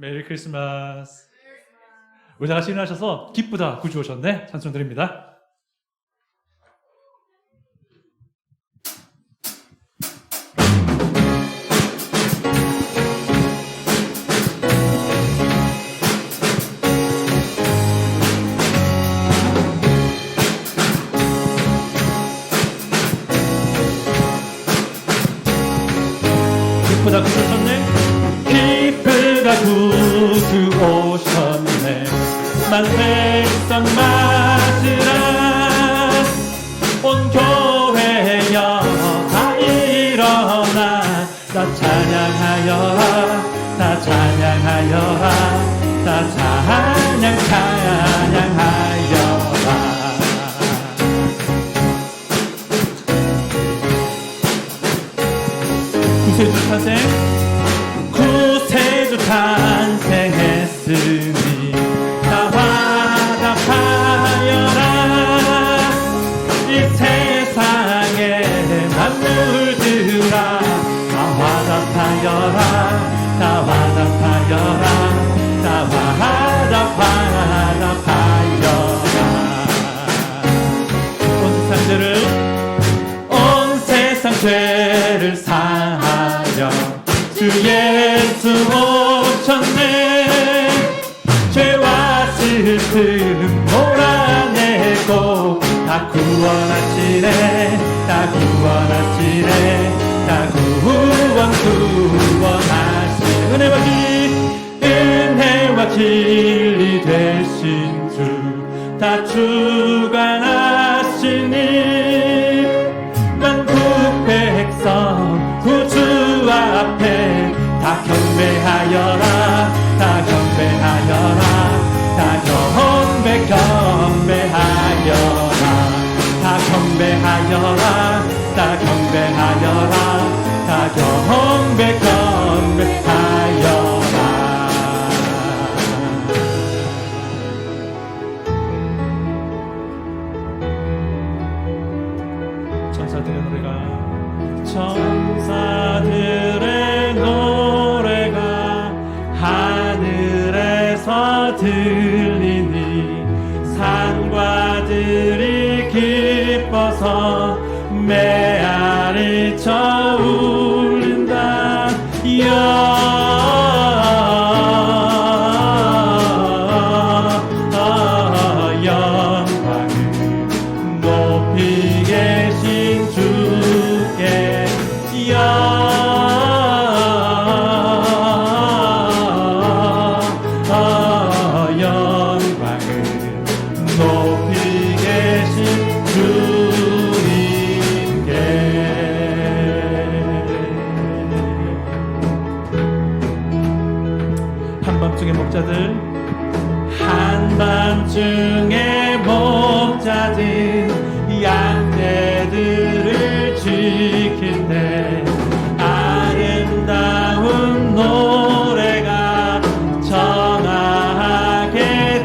메리 크리스마스. 의자가 신나셔서 기쁘다 구주오셨네. 찬송 드립니다. 기쁘다 구주오셨네. 기쁘다 구주 오셨네. 만백성 맞으라. 온 교회여 다 일어나. 다 찬양하여라. 다 찬양하여라. 다 찬양하여라. 구세주 탄생, 구세주 탄생했으니 다 화답하여라. 이 세상의 만물들아 다 화답하여라. 다 화답하여라. 다 화답하여라. 온 세상 죄를 사하여 주 예수 오셨네. 죄와 슬픔 몰아내고 다 구원하시네. 다 구원하시네. 다 구원하시네. 은혜와 진리 되신 주 다 주관하시니 만국 백성 구주 앞에 다 경배하여라. 다 경배하여라. 다 경배하여라. 다 경배하여라. 다 경배하여라. 다 경배하여라. 천사들의 노래가 천사들의 노래가 하늘에서 들리니 산과들이 기뻐서 메아리 쳐 울린다. 영광을 높이 계신 주께 영광을 높이 계신 주님께. 한밤중의 목자들, 한밤중의 목자들 양떼들을 지킬 때 아름다운 노래가 정하게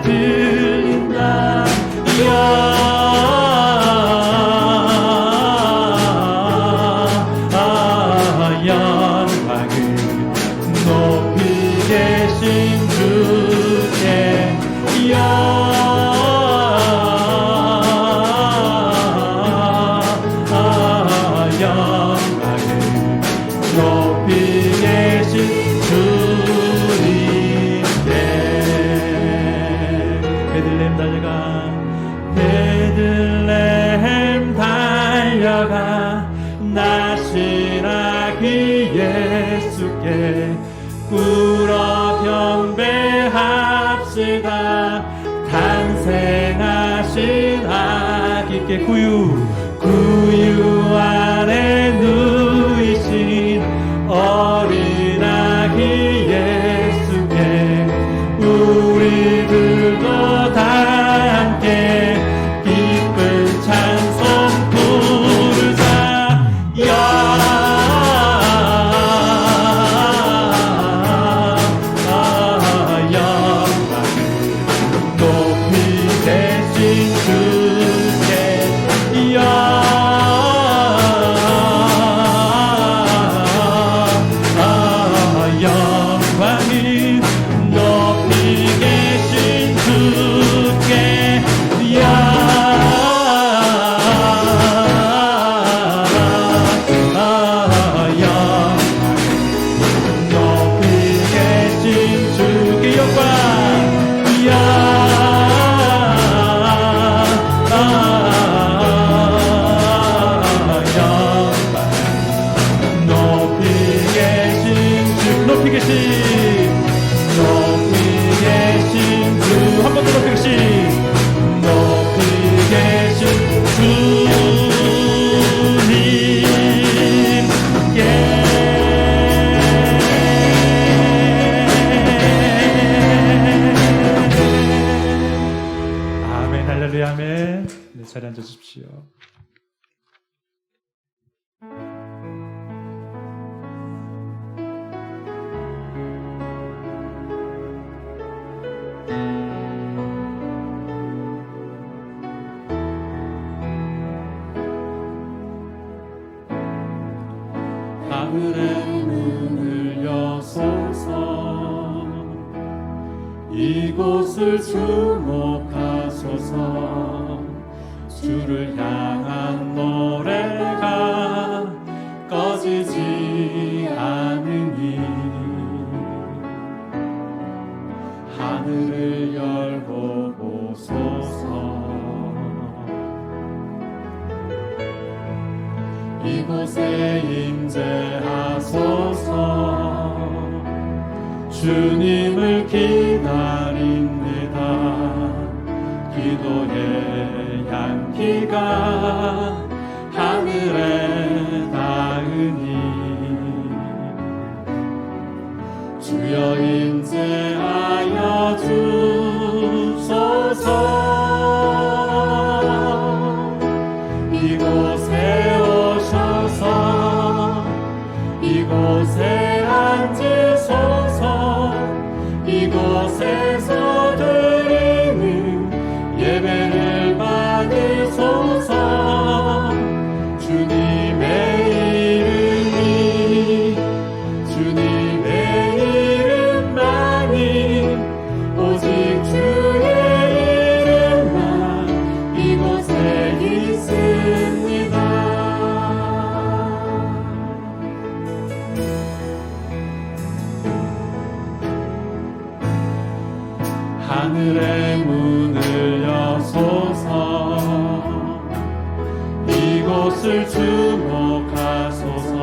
들린다. 영광을 높이 계신 주께 영광을 높이 계신 주님께. 베들레헴 달려가, 베들레헴 달려가 나시라기 예수께 꿇어 경배합시다. 탄생하신 아기께 구유 안에 누이신 어린 아기 예수께 우리들도 다 함께 기쁜 찬송 부르자. 높이 계신 주께 영광을 네, 자리에 앉으십시오. 하늘의 문을 여소서 이곳을 주목하소서 주를 향한 노래가 꺼지지 않으니 하늘을 열고 보소서 이곳에 임재하소서 주님을 기다립니다. 기도의 향기가 하늘에 닿으니 주여 임재하여 주소서 이곳에 오셔서 이곳에 앉으소서 이곳에서 드리는 예배를 받으소서 주님의 이름이 주님의 이름만이 오직 주의 이름만 이곳에 있습니다. 하늘의 문을 여소서 이곳을 주목하소서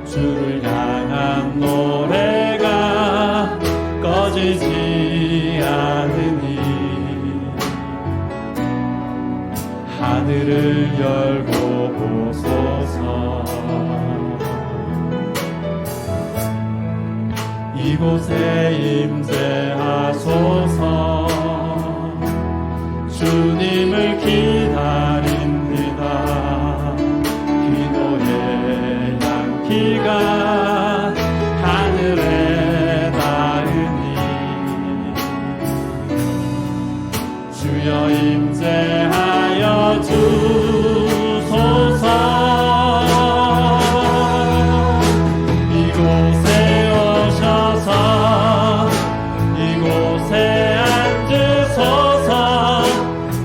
주를 향한 노래가 꺼지지 않으니 하늘을 열고 보소서 이곳에 임재하소서 주님을 기다립니다. 기도의 향기가 하늘에 닿으니 주여 임재하여 주소서 이곳에 오셔서 이곳에 앉으소서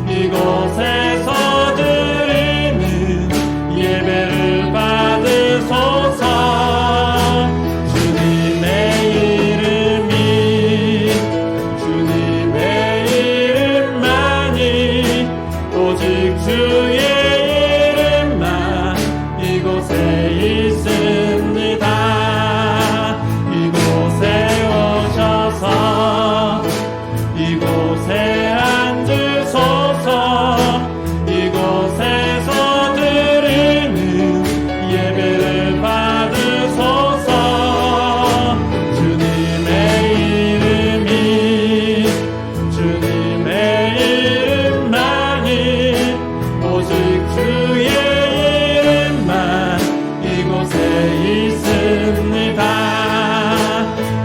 이곳에서 드리는 예배를 받으소서 주님의 이름이 주님의 이름만이 오직 주의 이름만 이곳에 있습니다. 이곳에 오셔서 이곳에 앉으소서 이곳에서 드리는 예배를 받으소서 주님의 이름이 주님의 이름만이 오직 주의 이름만 이곳에 있습니다.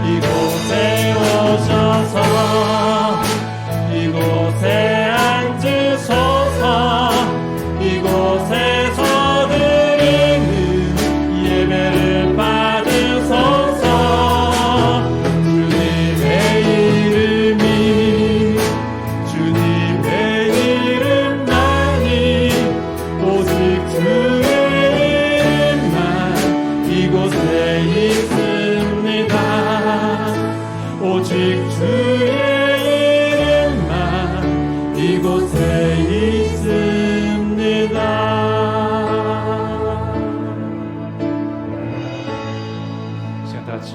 이곳에 오셔서 이곳에 앉으소서 이곳에서 드리는 예배를 받으소서 주님의 이름이 주님의 이름만이 오직 주의 이름만 이곳에 있습니다. 오직 주의 이름만 이곳에 있습니다. 시간 다 같이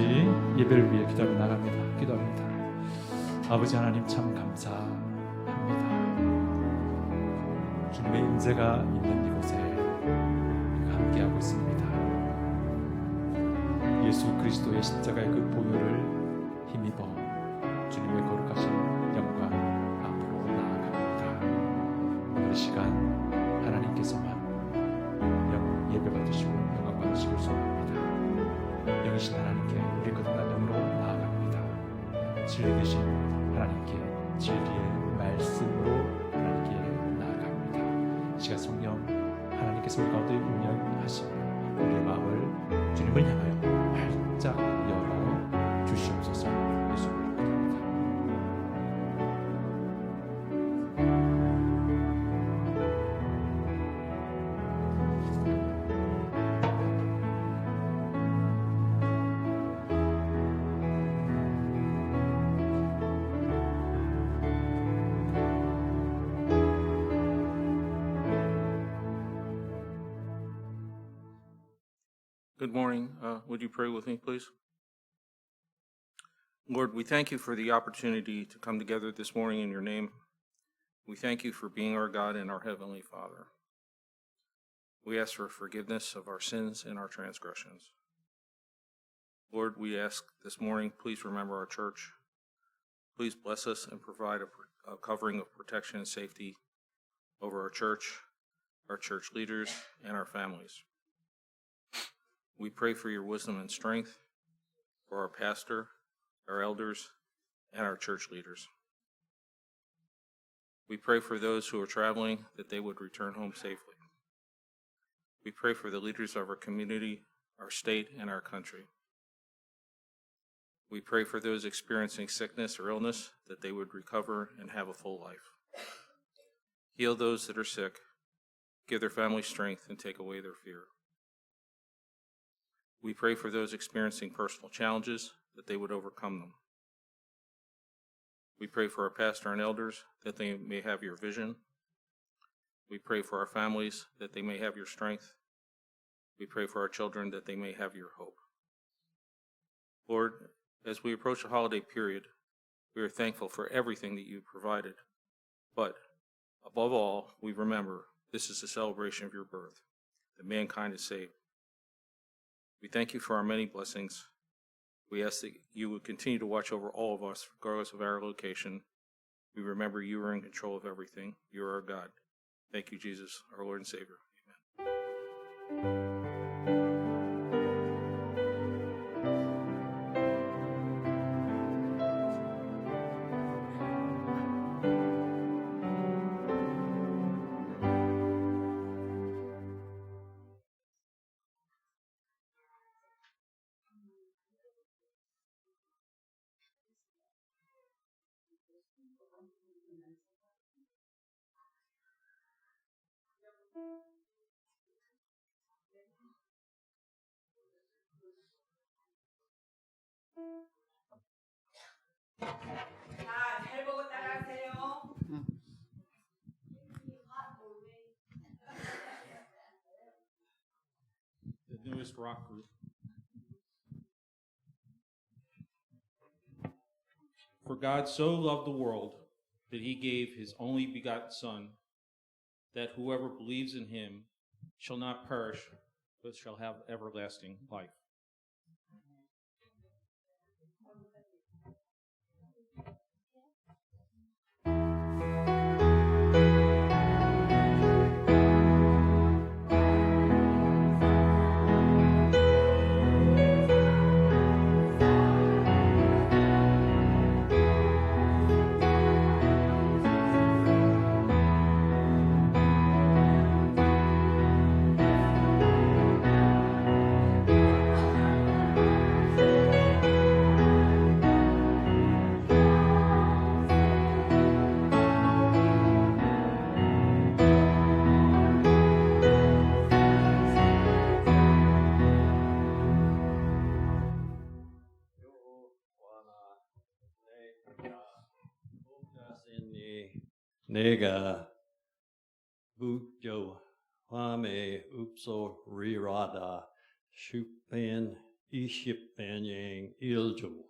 예배를 위해 기도하며 나갑니다. 기도합니다. 아버지 하나님 참 감사합니다. 주님의 임재가 있는 이곳에 우리가 함께하고 있습니다. 예수 그리스도의 십자가의 그 보혈을 힘입어 주님의 거룩하신 영광 앞으로 나아갑니다. 이 시간 하나님께서만 예배 받으시고 영광 받으시길 소원합니다. 영이신 하나님께 우리 거듭난 영으로 나아갑니다. 진리 되신 하나님께 진리의 말씀으로 하나님께 나아갑니다. 시간 성령 하나님께서 우리 가운데 운영하시며 우리의 마음을 주님을 향하여 활짝 열어 주시옵소서. 예수님. Good morning. Would you pray with me, please? Lord, we thank you for the opportunity to come together this morning in your name. We thank you for being our God and our Heavenly Father. We ask for forgiveness of our sins and our transgressions. Lord, we ask this morning, please remember our church. Please bless us and provide a covering of protection and safety over our church leaders, and our families. We pray for your wisdom and strength for our pastor, our elders, and our church leaders. We pray for those who are traveling that they would return home safely. We pray for the leaders of our community, our state, and our country. We pray for those experiencing sickness or illness that they would recover and have a full life. Heal those that are sick, give their family strength, and take away their fear. We pray for those experiencing personal challenges that they would overcome them. We pray for our pastor and elders that they may have your vision. We pray for our families that they may have your strength. We pray for our children that they may have your hope. Lord, as we approach the holiday period, we are thankful for everything that you've provided. But above all, we remember this is a celebration of your birth, that mankind is saved. We thank you for our many blessings. We ask that you would continue to watch over all of us, regardless of our location. We remember you are in control of everything. You are our God. Thank you, Jesus, our Lord and Savior. Amen. 자, 잘 보고 따라하세요. The newest rock group. For God so loved the world that he gave his only begotten Son, that whoever believes in him shall not perish, but shall have everlasting life. 내가 북조 화매 읍소 리라다 10pen 20pen 1조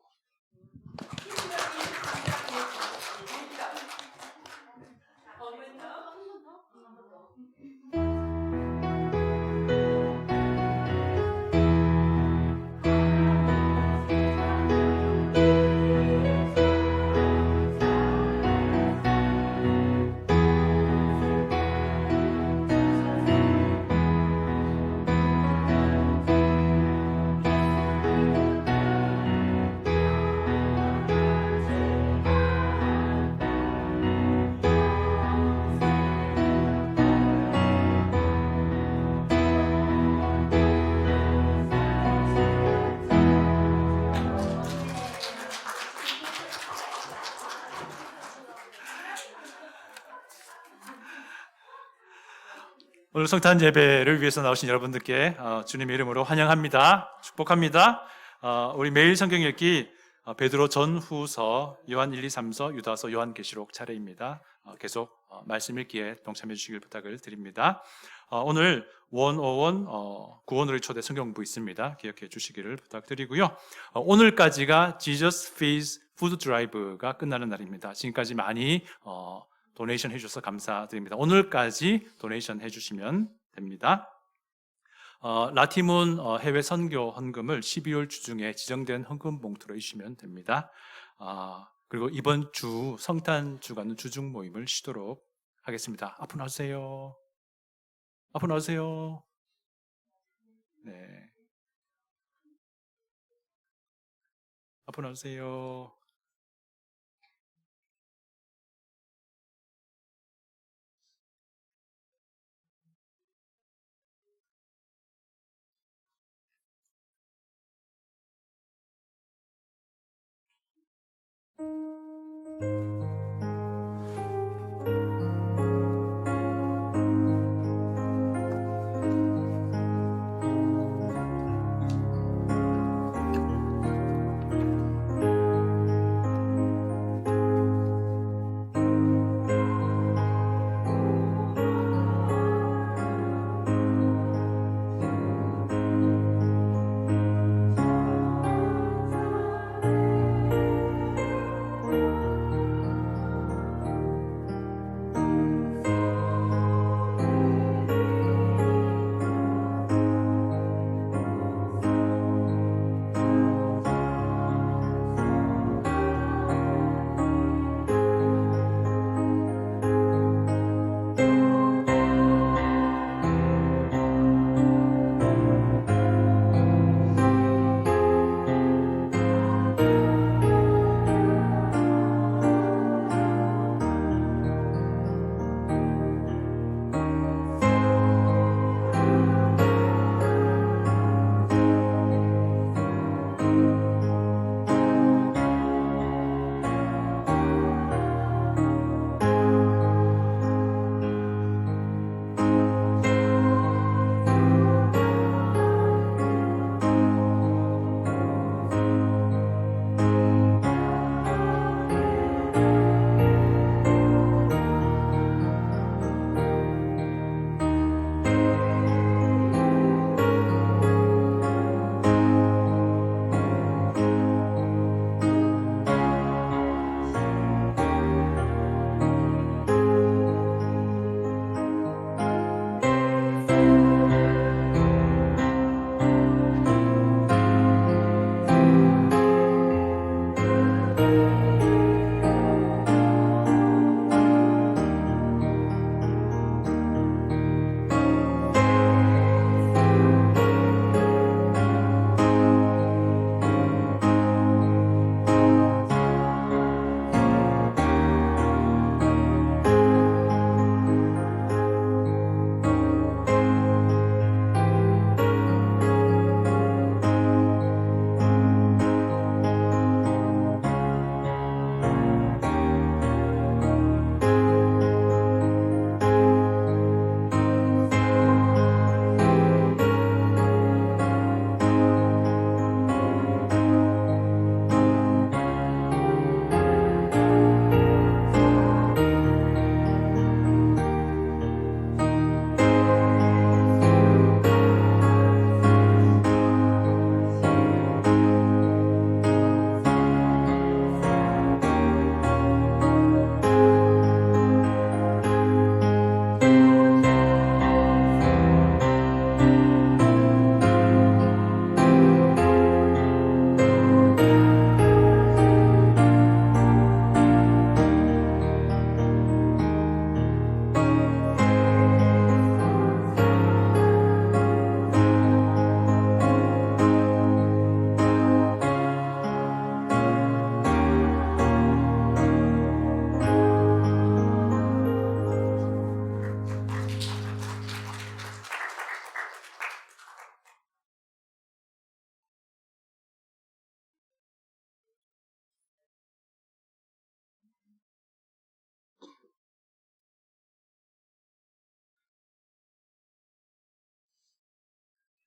오늘 성탄 예배를 위해서 나오신 여러분들께 주님의 이름으로 환영합니다. 축복합니다. 우리 매일 성경 읽기 베드로 전후서, 요한 1, 2, 3서, 유다서, 요한계시록 차례입니다. 계속 말씀 읽기에 동참해 주시길 부탁을 드립니다. 오늘 101 구원을 초대 성경 공부 있습니다. 기억해 주시기를 부탁드리고요. 오늘까지가 Jesus Feeds Food Drive가 끝나는 날입니다. 지금까지 많이 도네이션 해주셔서 감사드립니다. 오늘까지 도네이션 해주시면 됩니다. 라티문 해외 선교 헌금을 12월 주중에 지정된 헌금 봉투로 주시면 됩니다. 그리고 이번 주 성탄 주간 주중 모임을 쉬도록 하겠습니다. 앞으로 나오세요. 앞으로 나오세요. 네. 앞으로 나오세요.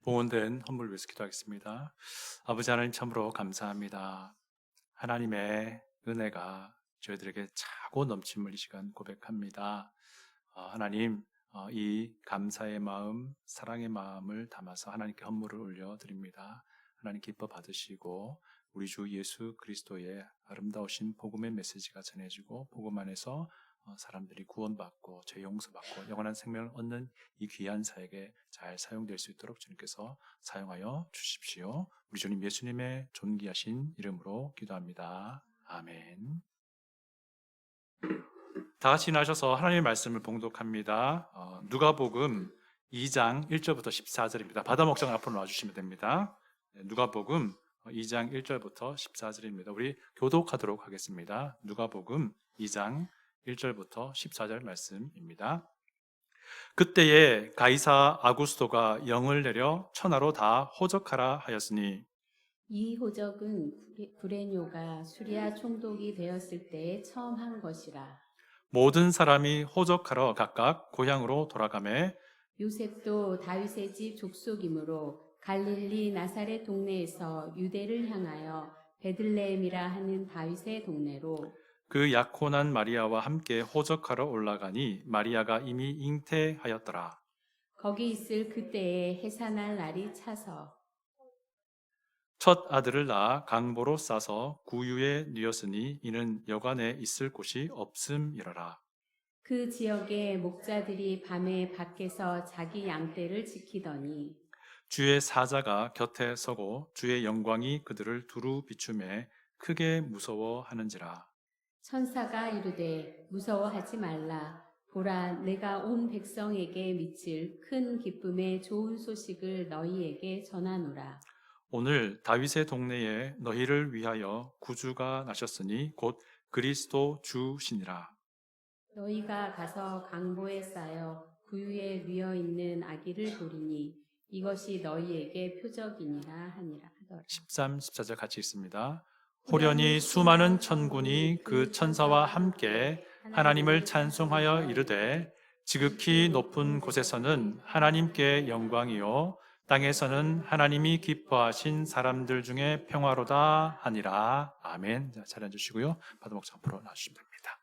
봉헌된 헌물 위해서 기도하겠습니다. 아버지 하나님 참으로 감사합니다. 하나님의 은혜가 저희들에게 차고 넘침을 이 시간 고백합니다. 하나님, 이 감사의 마음, 사랑의 마음을 담아서 하나님께 헌물을 올려드립니다. 하나님 기뻐 받으시고 우리 주 예수 그리스도의 아름다우신 복음의 메시지가 전해지고 복음 안에서 사람들이 구원받고 죄 용서받고 영원한 생명을 얻는 이 귀한 사역에 잘 사용될 수 있도록 주님께서 사용하여 주십시오. 우리 주님 예수님의 존귀하신 이름으로 기도합니다. 아멘. 다 같이 일어나셔서 하나님의 말씀을 봉독합니다. 누가복음 2장 1절부터 14절입니다. 바다 목장 앞으로 놔주시면 됩니다. 누가복음 2장 1절부터 14절입니다. 우리 교독하도록 하겠습니다. 누가복음 2장 1절부터 14절 말씀입니다. 그때에 가이사 아구스토가 영을 내려 천하로 다 호적하라 하였으니 이 호적은 구레뇨가 수리아 총독이 되었을 때에 처음 한 것이라. 모든 사람이 호적하러 각각 고향으로 돌아가매 요셉도 다윗의 집 족속이므로 갈릴리 나사렛 동네에서 유대를 향하여 베들레헴이라 하는 다윗의 동네로 그 약혼한 마리아와 함께 호적하러 올라가니 마리아가 이미 잉태하였더라. 거기 있을 그때에 해산할 날이 차서 첫 아들을 낳아 강보로 싸서 구유에 뉘었으니 이는 여관에 있을 곳이 없음이러라. 그 지역의 목자들이 밤에 밖에서 자기 양떼를 지키더니 주의 사자가 곁에 서고 주의 영광이 그들을 두루 비추매 크게 무서워하는지라. 천사가 이르되 무서워하지 말라. 보라, 내가 온 백성에게 미칠 큰 기쁨의 좋은 소식을 너희에게 전하노라. 오늘 다윗의 동네에 너희를 위하여 구주가 나셨으니 곧 그리스도 주시니라. 너희가 가서 강보에 쌓여 구유에 뉘어 있는 아기를 보리니 이것이 너희에게 표적이니라 하니라 하더라. 13, 14절 같이 있습니다. 호련히 수많은 천군이 그 천사와 함께 하나님을 찬송하여 이르되 지극히 높은 곳에서는 하나님께 영광이요 땅에서는 하나님이 기뻐하신 사람들 중에 평화로다 하니라. 아멘. 자, 잘 앉으시고요. 바다 목장 앞으로 나와주시면 됩니다.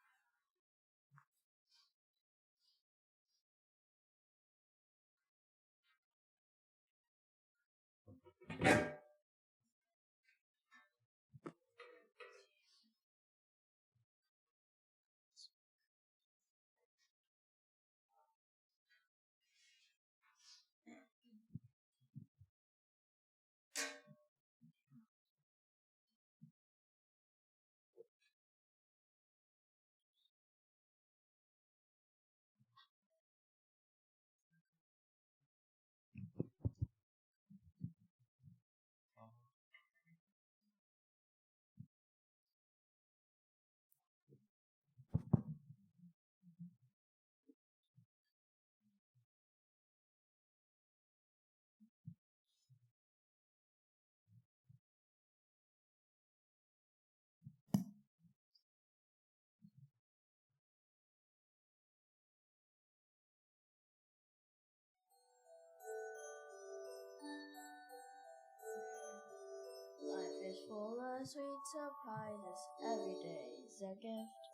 Life is full of sweet surprises. Every day is a gift.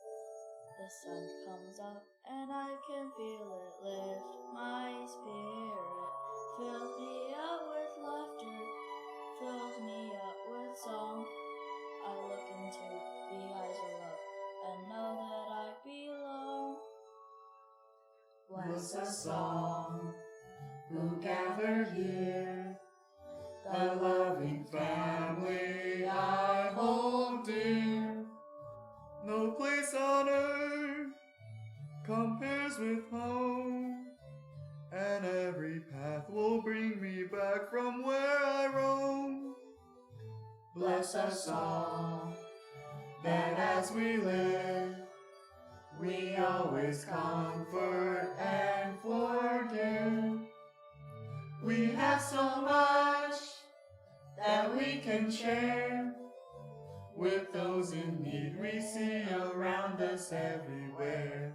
The sun comes up and I can feel it lift my spirit. Fills me up with laughter. Fills me up with song. I look into the eyes of love and know that I belong. Bless us all who gather here, the loving family I hold dear. No place on earth compares with home, and every path will bring me back from where I roam. Bless us all, that as we live, we always comfort and forgive. We have so much that we can share with those in need we see around us everywhere.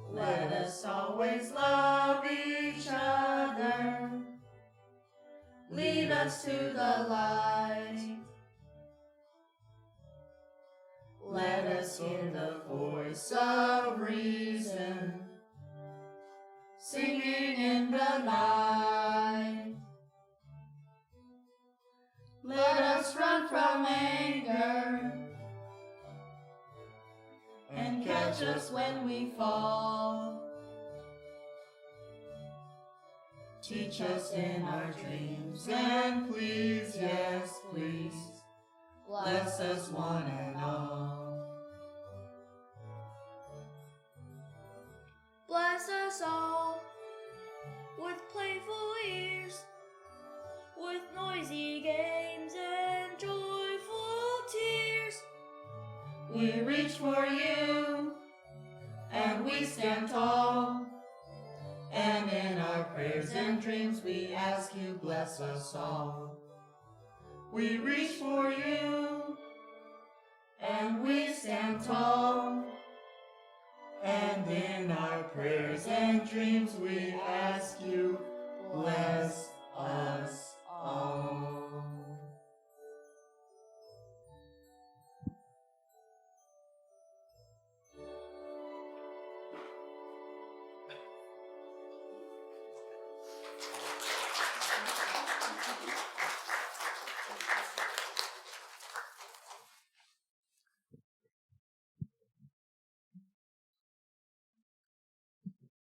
Let us always love each other. lead us to the light. Let us hear the voice of reason, singing in the night. Let us run from anger and catch us when we fall. Teach us in our dreams and please, yes, please, bless us one and all. Bless us all with playful ears, with noisy games and joyful tears. We reach for you and we stand tall, and in our prayers and dreams we ask you bless us all. We reach for you and we stand tall, and in our prayers and dreams we ask you bless us all.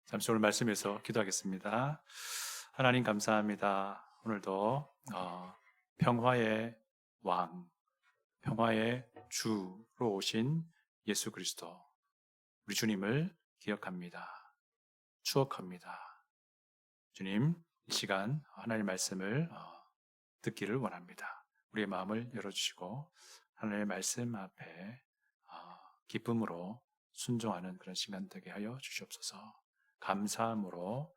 잠시 오늘 말씀에서 기도하겠습니다. 하나님 감사합니다. 오늘도 평화의 왕, 평화의 주로 오신 예수 그리스도, 우리 주님을 기억합니다. 추억합니다. 주님, 이 시간 하나님의 말씀을 듣기를 원합니다. 우리의 마음을 열어주시고 하나님의 말씀 앞에 기쁨으로 순종하는 그런 시간 되게 하여 주시옵소서. 감사함으로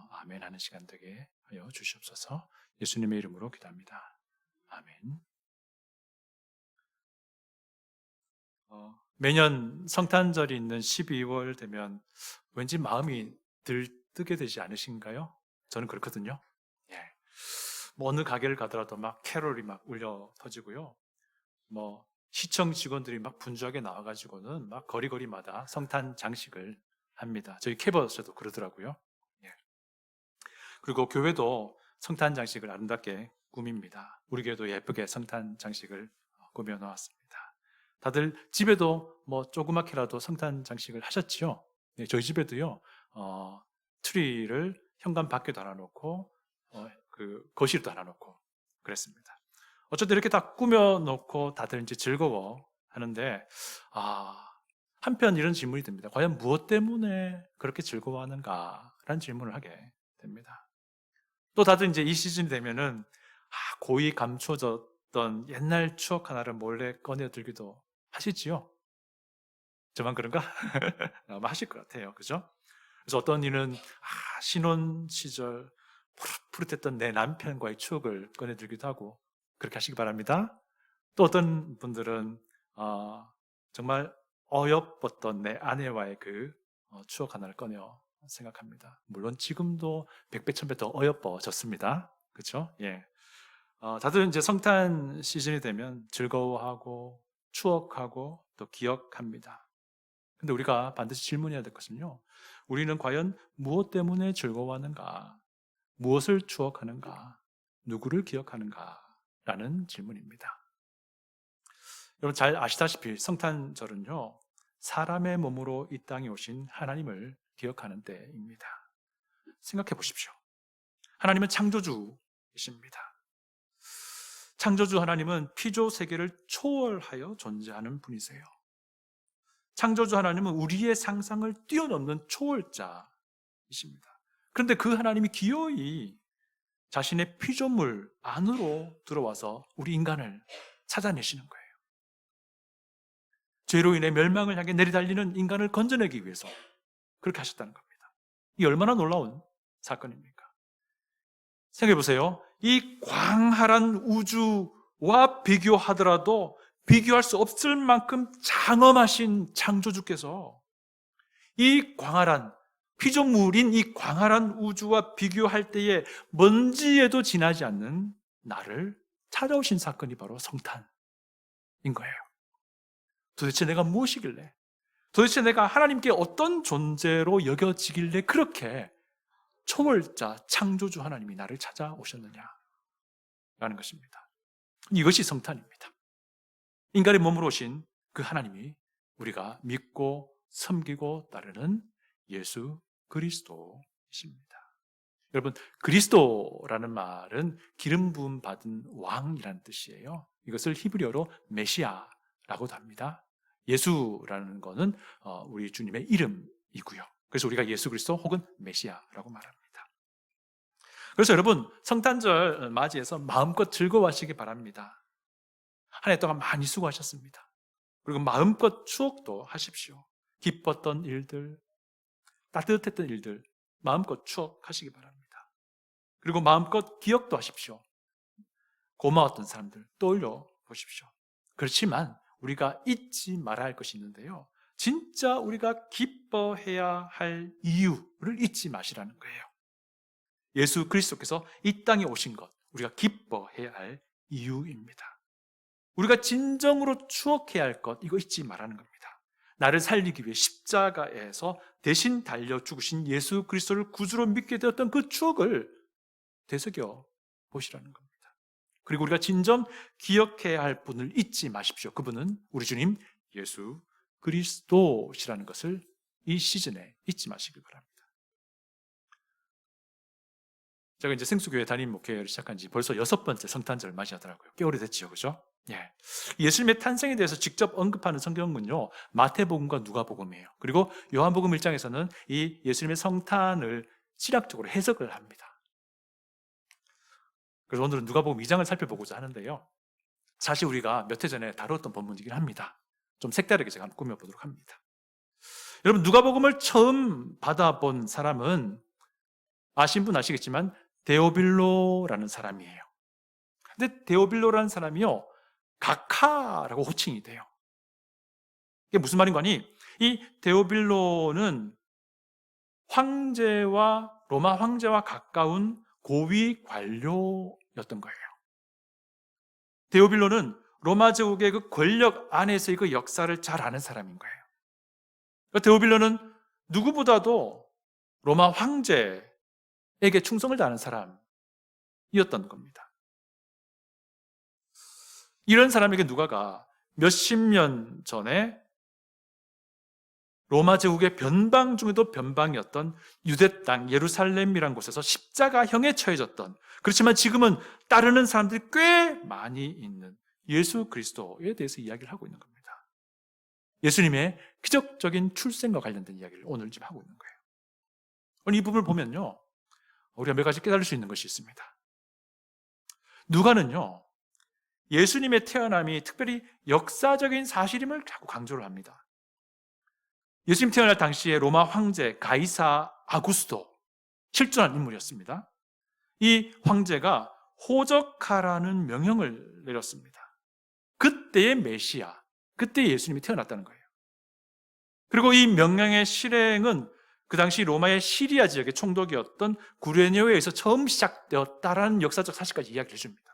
아멘 하는 시간 되게 하여 주시옵소서. 예수님의 이름으로 기도합니다. 아멘. 매년 성탄절이 있는 12월 되면 왠지 마음이 들뜨게 되지 않으신가요? 저는 그렇거든요. 예. 뭐 어느 가게를 가더라도 막 캐롤이 막 울려 터지고요. 뭐 시청 직원들이 막 분주하게 나와가지고는 막 거리마다 성탄 장식을 합니다. 저희 캐버스도 그러더라고요. 예. 그리고 교회도 성탄 장식을 아름답게 꾸밉니다. 우리 교회도 예쁘게 성탄 장식을 꾸며 놓았습니다. 다들 집에도 뭐 조그맣게라도 성탄 장식을 하셨지요? 네, 저희 집에도요. 트리를 현관 밖에 달아놓고 그 거실도 달아놓고 그랬습니다. 어쨌든 이렇게 다 꾸며놓고 다들 이제 즐거워 하는데 한편 이런 질문이 듭니다. 과연 무엇 때문에 그렇게 즐거워하는가라는 질문을 하게 됩니다. 또 다들 이제 이 시즌이 되면은 고이 감춰졌던 옛날 추억 하나를 몰래 꺼내들기도 하시지요? 저만 그런가? 아마 하실 것 같아요. 그죠? 그래서 어떤 이는 신혼 시절 푸릇푸릇했던 내 남편과의 추억을 꺼내들기도 하고 그렇게 하시기 바랍니다. 또 어떤 분들은 정말 어여뻤던 내 아내와의 그 추억 하나를 꺼내어 생각합니다. 물론 지금도 100배 1000배 더 어여뻐졌습니다. 그렇죠? 예. 다들 이제 성탄 시즌이 되면 즐거워하고 추억하고 또 기억합니다. 근데 우리가 반드시 질문해야 될 것은요. 우리는 과연 무엇 때문에 즐거워하는가? 무엇을 추억하는가? 누구를 기억하는가? 라는 질문입니다. 여러분 잘 아시다시피 성탄절은요. 사람의 몸으로 이 땅에 오신 하나님을 기억하는 때입니다. 생각해 보십시오. 하나님은 창조주이십니다. 창조주 하나님은 피조 세계를 초월하여 존재하는 분이세요. 창조주 하나님은 우리의 상상을 뛰어넘는 초월자이십니다. 그런데 그 하나님이 기어이 자신의 피조물 안으로 들어와서 우리 인간을 찾아내시는 거예요. 죄로 인해 멸망을 향해 내리달리는 인간을 건져내기 위해서 그렇게 하셨다는 겁니다. 이 얼마나 놀라운 사건입니까? 생각해 보세요. 이 광활한 우주와 비교하더라도 비교할 수 없을 만큼 장엄하신 창조주께서 이 광활한 피조물인 이 광활한 우주와 비교할 때에 먼지에도 지나지 않는 나를 찾아오신 사건이 바로 성탄인 거예요. 도대체 내가 무엇이길래, 도대체 내가 하나님께 어떤 존재로 여겨지길래 그렇게 초월자, 창조주 하나님이 나를 찾아오셨느냐라는 것입니다. 이것이 성탄입니다. 인간의 몸으로 오신 그 하나님이 우리가 믿고 섬기고 따르는 예수 그리스도이십니다. 여러분, 그리스도라는 말은 기름 부음 받은 왕이라는 뜻이에요. 이것을 히브리어로 메시아라고도 합니다. 예수라는 것은 우리 주님의 이름이고요. 그래서 우리가 예수 그리스도 혹은 메시아라고 말합니다. 그래서 여러분, 성탄절 맞이해서 마음껏 즐거워하시기 바랍니다. 한 해 동안 많이 수고하셨습니다. 그리고 마음껏 추억도 하십시오. 기뻤던 일들, 따뜻했던 일들 마음껏 추억하시기 바랍니다. 그리고 마음껏 기억도 하십시오. 고마웠던 사람들 떠올려 보십시오. 그렇지만 우리가 잊지 말아야 할 것이 있는데요, 진짜 우리가 기뻐해야 할 이유를 잊지 마시라는 거예요. 예수 그리스도께서 이 땅에 오신 것, 우리가 기뻐해야 할 이유입니다. 우리가 진정으로 추억해야 할 것, 이거 잊지 말라는 겁니다. 나를 살리기 위해 십자가에서 대신 달려 죽으신 예수 그리스도를 구주로 믿게 되었던 그 추억을 되새겨 보시라는 겁니다. 그리고 우리가 진정 기억해야 할 분을 잊지 마십시오. 그분은 우리 주님 예수 그리스도시라는 것을 이 시즌에 잊지 마시기 바랍니다. 제가 이제 생수교회 담임 목회를 시작한 지 벌써 6번째 성탄절 맞이하더라고요. 꽤 오래됐죠, 그죠? 예. 예수님의 탄생에 대해서 직접 언급하는 성경은요, 마태복음과 누가복음이에요. 그리고 요한복음 1장에서는 이 예수님의 성탄을 신학적으로 해석을 합니다. 그래서 오늘은 누가복음 2장을 살펴보고자 하는데요, 사실 우리가 몇 해 전에 다뤘던 본문이긴 합니다. 좀 색다르게 제가 한번 꾸며보도록 합니다. 여러분, 누가복음을 처음 받아본 사람은 아신 분 아시겠지만 데오빌로라는 사람이에요. 근데 데오빌로라는 사람이요, 각하라고 호칭이 돼요. 이게 무슨 말인 거니? 이 데오빌로는 로마 황제와 가까운 고위 관료였던 거예요. 데오빌로는 로마 제국의 그 권력 안에서의 그 역사를 잘 아는 사람인 거예요. 데오빌로는 누구보다도 로마 황제에게 충성을 다하는 사람이었던 겁니다. 이런 사람에게 누가가 몇십 년 전에 로마 제국의 변방 중에도 변방이었던 유대 땅 예루살렘이란 곳에서 십자가형에 처해졌던, 그렇지만 지금은 따르는 사람들이 꽤 많이 있는 예수 그리스도에 대해서 이야기를 하고 있는 겁니다. 예수님의 기적적인 출생과 관련된 이야기를 오늘 지금 하고 있는 거예요. 오늘 이 부분을 보면요, 우리가 몇 가지 깨달을 수 있는 것이 있습니다. 누가는요, 예수님의 태어남이 특별히 역사적인 사실임을 자꾸 강조를 합니다. 예수님 태어날 당시에 로마 황제 가이사 아구스도, 실존한 인물이었습니다. 이 황제가 호적하라는 명령을 내렸습니다. 그때의 메시아, 그때 예수님이 태어났다는 거예요. 그리고 이 명령의 실행은 그 당시 로마의 시리아 지역의 총독이었던 구레네오에 의해서 처음 시작되었다라는 역사적 사실까지 이야기를 해줍니다.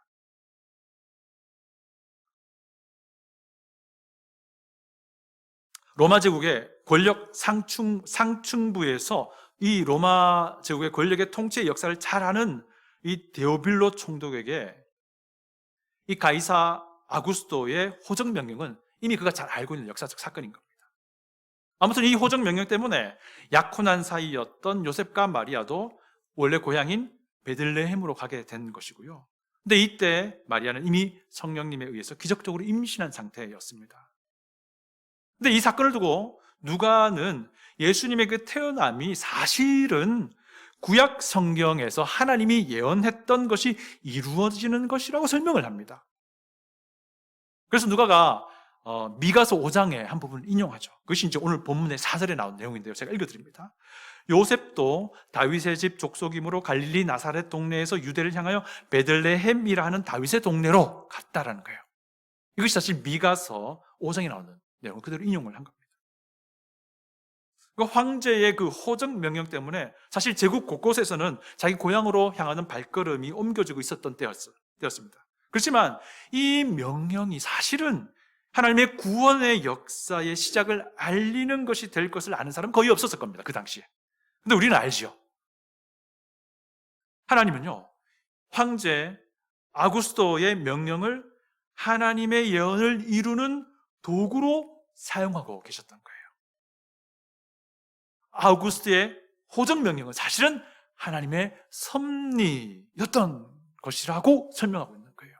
로마 제국의 권력 상층부에서 이 로마 제국의 권력의 통치의 역사를 잘 아는 이 데오빌로 총독에게 이 가이사 아구스도의 호적 명령은 이미 그가 잘 알고 있는 역사적 사건인 겁니다. 아무튼 이 호적 명령 때문에 약혼한 사이였던 요셉과 마리아도 원래 고향인 베들레헴으로 가게 된 것이고요. 근데 이때 마리아는 이미 성령님에 의해서 기적적으로 임신한 상태였습니다. 근데 이 사건을 두고 누가는 예수님의 그 태어남이 사실은 구약 성경에서 하나님이 예언했던 것이 이루어지는 것이라고 설명을 합니다. 그래서 누가가 미가서 5장에 한 부분을 인용하죠. 그것이 이제 오늘 본문의 4절에 나온 내용인데요, 제가 읽어드립니다. 요셉도 다윗의 집 족속이므로 갈릴리 나사렛 동네에서 유대를 향하여 베들레헴이라 하는 다윗의 동네로 갔다라는 거예요. 이것이 사실 미가서 5장에 나오는 내용을 그대로 인용을 한 겁니다. 그 황제의 그 호적 명령 때문에 사실 제국 곳곳에서는 자기 고향으로 향하는 발걸음이 옮겨지고 있었던 때였습니다. 그렇지만 이 명령이 사실은 하나님의 구원의 역사의 시작을 알리는 것이 될 것을 아는 사람은 거의 없었을 겁니다. 그 당시에. 근데 우리는 알지요. 하나님은요, 황제 아구스토의 명령을 하나님의 예언을 이루는 도구로 사용하고 계셨던 거예요. 아우구스트의 호적 명령은 사실은 하나님의 섭리였던 것이라고 설명하고 있는 거예요.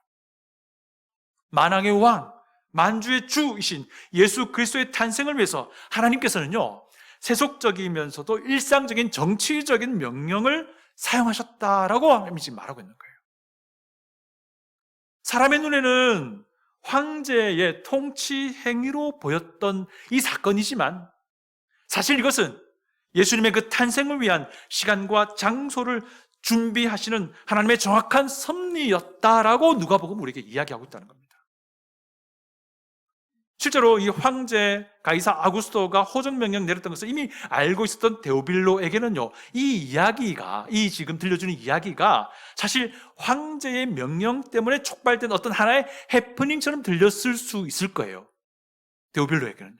만왕의 왕, 만주의 주이신 예수 그리스도의 탄생을 위해서 하나님께서는요, 세속적이면서도 일상적인 정치적인 명령을 사용하셨다라고 지금 말하고 있는 거예요. 사람의 눈에는 황제의 통치 행위로 보였던 이 사건이지만 사실 이것은 예수님의 그 탄생을 위한 시간과 장소를 준비하시는 하나님의 정확한 섭리였다라고 누가복음 우리에게 이야기하고 있다는 겁니다. 실제로 이 황제 가이사 아구스토가 호적 명령 내렸던 것을 이미 알고 있었던 데오빌로에게는요, 이 이야기가, 이 지금 들려주는 이야기가 사실 황제의 명령 때문에 촉발된 어떤 하나의 해프닝처럼 들렸을 수 있을 거예요. 데오빌로에게는요.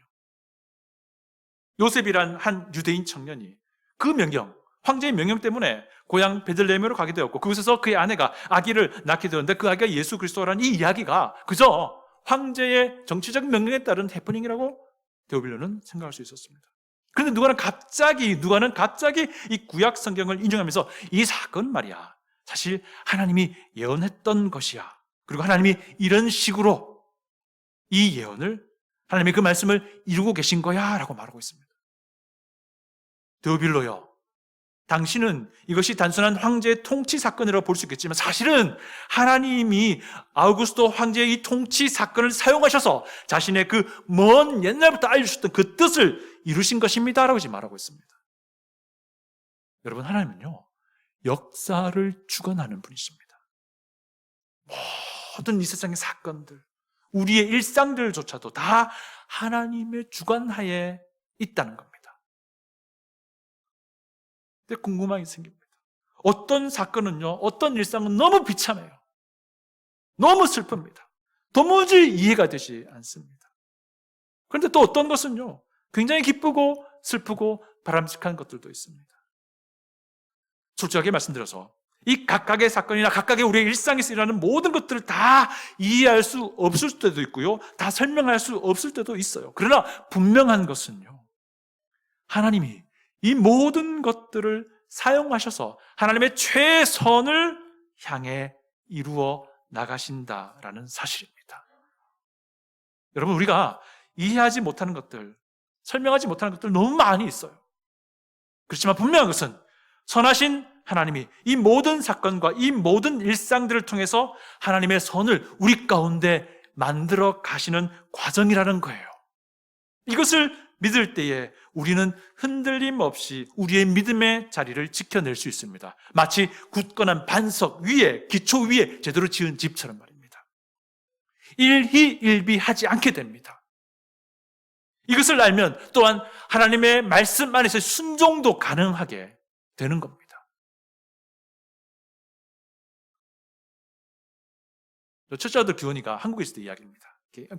요셉이란 한 유대인 청년이 그 명령, 황제의 명령 때문에 고향 베들레헴으로 가게 되었고 그곳에서 그의 아내가 아기를 낳게 되었는데 그 아기가 예수 그리스도라는 이 이야기가 그저 황제의 정치적 명령에 따른 해프닝이라고 데오빌로는 생각할 수 있었습니다. 그런데 누가는 갑자기 이 구약 성경을 인용하면서 이 사건 말이야, 사실 하나님이 예언했던 것이야. 그리고 하나님이 이런 식으로 이 예언을, 하나님의 그 말씀을 이루고 계신 거야 라고 말하고 있습니다. 데오빌로여, 당신은 이것이 단순한 황제의 통치 사건이라고 볼 수 있겠지만 사실은 하나님이 아우구스토 황제의 이 통치 사건을 사용하셔서 자신의 그 먼 옛날부터 알려주셨던 그 뜻을 이루신 것입니다 라고 지금 말하고 있습니다. 여러분, 하나님은요, 역사를 주관하는 분이십니다. 모든 이 세상의 사건들, 우리의 일상들조차도 다 하나님의 주관하에 있다는 겁니다. 근데 궁금한 게 생깁니다. 어떤 사건은요, 어떤 일상은 너무 비참해요. 너무 슬픕니다. 도무지 이해가 되지 않습니다. 그런데 또 어떤 것은요, 굉장히 기쁘고 슬프고 바람직한 것들도 있습니다. 솔직하게 말씀드려서 이 각각의 사건이나 각각의 우리의 일상에서 일어나는 모든 것들을 다 이해할 수 없을 때도 있고요, 다 설명할 수 없을 때도 있어요. 그러나 분명한 것은요, 하나님이 이 모든 것들을 사용하셔서 하나님의 최선을 향해 이루어 나가신다라는 사실입니다. 여러분, 우리가 이해하지 못하는 것들, 설명하지 못하는 것들 너무 많이 있어요. 그렇지만 분명한 것은 선하신 하나님이 이 모든 사건과 이 모든 일상들을 통해서 하나님의 선을 우리 가운데 만들어 가시는 과정이라는 거예요. 이것을 믿을 때에 우리는 흔들림 없이 우리의 믿음의 자리를 지켜낼 수 있습니다. 마치 굳건한 반석 위에, 기초 위에 제대로 지은 집처럼 말입니다. 일희일비하지 않게 됩니다. 이것을 알면 또한 하나님의 말씀 안에서 순종도 가능하게 되는 겁니다. 첫째 아들 규원이가 한국에 있을 때 이야기입니다.